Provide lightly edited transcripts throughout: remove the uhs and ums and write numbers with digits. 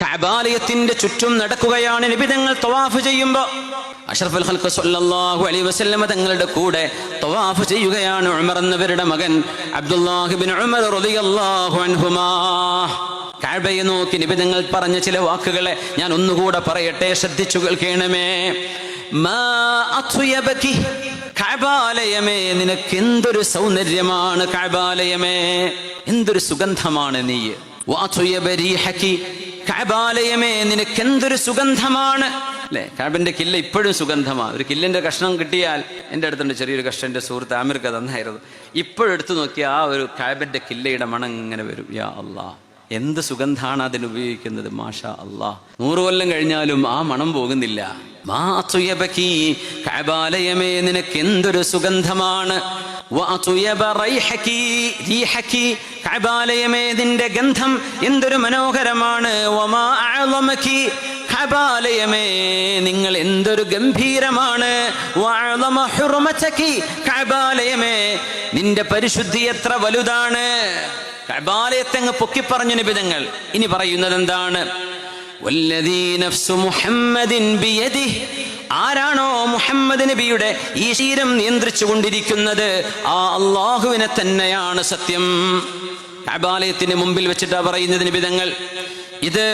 കഅബാലയത്തിന്റെ ചുറ്റും നടക്കുകയാണ് നബി തങ്ങൾ തവാഫ് ചെയ്യുമ്പോൾ. അഷ്റഫുൽ ഖൽഖ് സ്വല്ലല്ലാഹു അലൈഹി വസല്ലം തങ്ങളുടെ കൂടെ തവാഫ് ചെയ്യുകയാണ് ഉമർ എന്നവരുടെ മകൻ അബ്ദുല്ലാഹ് ഇബ്നു ഉമർ റളിയല്ലാഹു അൻഹുമാ. കഅബയെ നോക്കി നബി തങ്ങൾ പറഞ്ഞ ചില വാക്കുകളെ ഞാൻ ഒന്നുകൂടെ പറയട്ടെ, ശ്രദ്ധിച്ചു കേൾക്കണമേ. മാ അത്യബകി, കഅബാലയമേ നിനക്ക് എന്തൊരു സൗന്ദര്യമാണ്, കഅബാലയമേ എന്തൊരു സുഗന്ധമാണ് നീ. വഅത്യബ റീഹകി, കഅബാലയമേ നിനക്ക് എന്തൊരു സുഗന്ധമാണ് അല്ലെ. കഅബന്റെ കില്ല ഇപ്പോഴും സുഗന്ധമാണ്. ഒരു കില്ലിന്റെ കഷ്ണം കിട്ടിയാൽ, എൻ്റെ അടുത്തുണ്ട് ചെറിയൊരു കഷ്ണം, എൻ്റെ സുഹൃത്ത് ആമിർക്ക് തന്നായിരുന്നു. ഇപ്പോഴെടുത്ത് നോക്കിയാൽ ആ ഒരു കഅബന്റെ കില്ലയുടെ മണം ഇങ്ങനെ വരും. യാ അല്ലാഹ്, എന്ത് സുഗന്ധാണ് അതിനുപയോഗിക്കുന്നത്. മാഷാ അല്ലാഹ്, 100 കൊല്ലം കഴിഞ്ഞാലും ആ മണം പോകുന്നില്ല. മാ അത്യബകി, കഅബാലയമേ നിനക്ക് എന്തൊരു സുഗന്ധമാണ്. വഅത്യബ റൈഹകി, റീഹകി, കഅബാലയമേ നിന്റെ ഗന്ധം എന്തൊരു മനോഹരമാണ്. വമാ അഅളമകി, കഅബാലയമേ നിങ്ങൾ എന്തൊരു ഗംഭീരമാണ്. വഅളമ ഹുർമതകി, കഅബാലയമേ നിന്റെ പരിശുദ്ധി എത്ര വലുതാണ്. കഅബാലയത്തെ അങ്ങ് പൊക്കിപ്പറഞ്ഞു നബി തങ്ങൾ. ഇനി പറയുന്നത് എന്താണ്? വല്ലദീ നഫ്സു മുഹമ്മദിൻ ബിയദിഹി, ആരാണോ മുഹമ്മദ് നബിയുടെ ഈ ശരീരം നിയന്ത്രിച്ചു കൊണ്ടിരിക്കുന്നത് ആ അള്ളാഹുവിനെ തന്നെയാണ് സത്യം. കഅബാലയത്തിന് മുമ്പിൽ വെച്ചിട്ടാ പറയുന്നത് നബി തങ്ങൾ. ഇത്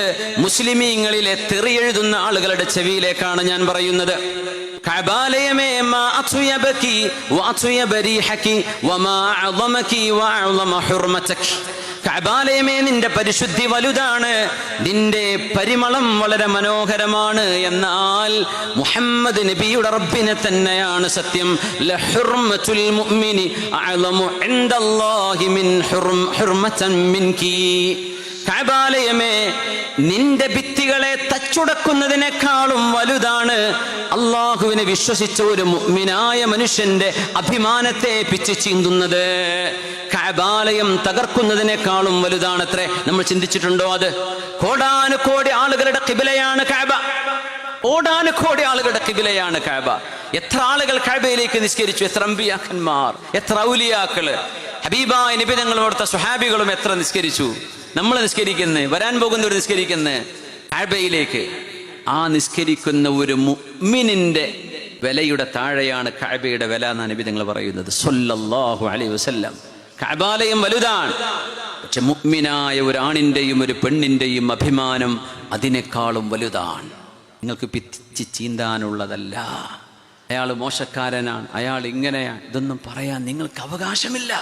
മുസ്ലിമീങ്ങളിലെ തെറിയെഴുതുന്ന ആളുകളുടെ ചെവിയിലേക്കാണ് ഞാൻ പറയുന്നത്. കഅബാലയമേ മാ അത്യബകി വഅത്യബ റീഹകി വമാ അഅളമകി വഅഅളമ ഹുർമതകി, കഅബാലയമേ നിന്റെ പരിശുദ്ധി വലുതാണ്, നിന്റെ പരിമളം വളരെ മനോഹരമാണ്. എന്നാൽ മുഹമ്മദ് നബിയുടെ റബ്ബിനെ തന്നെയാണ് സത്യം. ലഹുർമത്തുൽ മുഅ്മിനി അഅളമു ഇൻദല്ലാഹി മിൻ ഹുർമതൻ മിൻകി, കഅബാലയമേ നിന്റെ ഭിത്തികളെ തച്ചുടക്കുന്നതിനേക്കാളും വലുതാണ് അള്ളാഹുവിനെ വിശ്വസിച്ച ഒരു മുഅ്മിനായ മനുഷ്യന്റെ അഭിമാനത്തെ പിച്ചു ചീന്തുന്നത്. കഅബാലയം തകർക്കുന്നതിനേക്കാളും വലുതാണത്രേ. നമ്മൾ ചിന്തിച്ചിട്ടുണ്ടോ അത്? കോടാനുകോടി ആളുകളുടെ ഖിബലയാണ് കഅബ. കോടാനുകോടി ആളുകളുടെ ഖിബലയാണ് കഅബ. എത്ര ആളുകൾ കഅബയിലേക്ക് നിസ്കരിച്ചു, എത്ര അമ്പിയാക്കന്മാർ, എത്ര ഔലിയാക്കള്. ഹബീബായ നബി തങ്ങളും അവിടുത്തെ സ്വഹാബികളും എത്ര നിസ്കരിച്ചു. നമ്മൾ നിസ്കരിക്കുന്നത്, വരാൻ പോകുന്നവർ നിസ്കരിക്കുന്നത് കഅബയിലേക്ക്. ആ നിസ്കരിക്കുന്ന ഒരു മുഅ്മിനിന്റെ വിലയുടെ താഴെയാണ് കഅബയുടെ വില എന്നാണ് നബി തങ്ങൾ പറയുന്നത് സ്വല്ലല്ലാഹു അലൈഹി വസല്ലം. കഅബാലയം വലുതാണ്, പക്ഷെ മുഅ്മിനായ ഒരു ആണിന്റെയും ഒരു പെണ്ണിന്റെയും അഭിമാനം അതിനേക്കാളും വലുതാണ്. നിങ്ങൾക്ക് പിച്ച് ചീന്താനുള്ളതല്ല. അയാൾ മോശക്കാരനാണ്, അയാൾ ഇങ്ങനെയാണ്, ഇതൊന്നും പറയാൻ നിങ്ങൾക്ക് അവകാശമില്ല.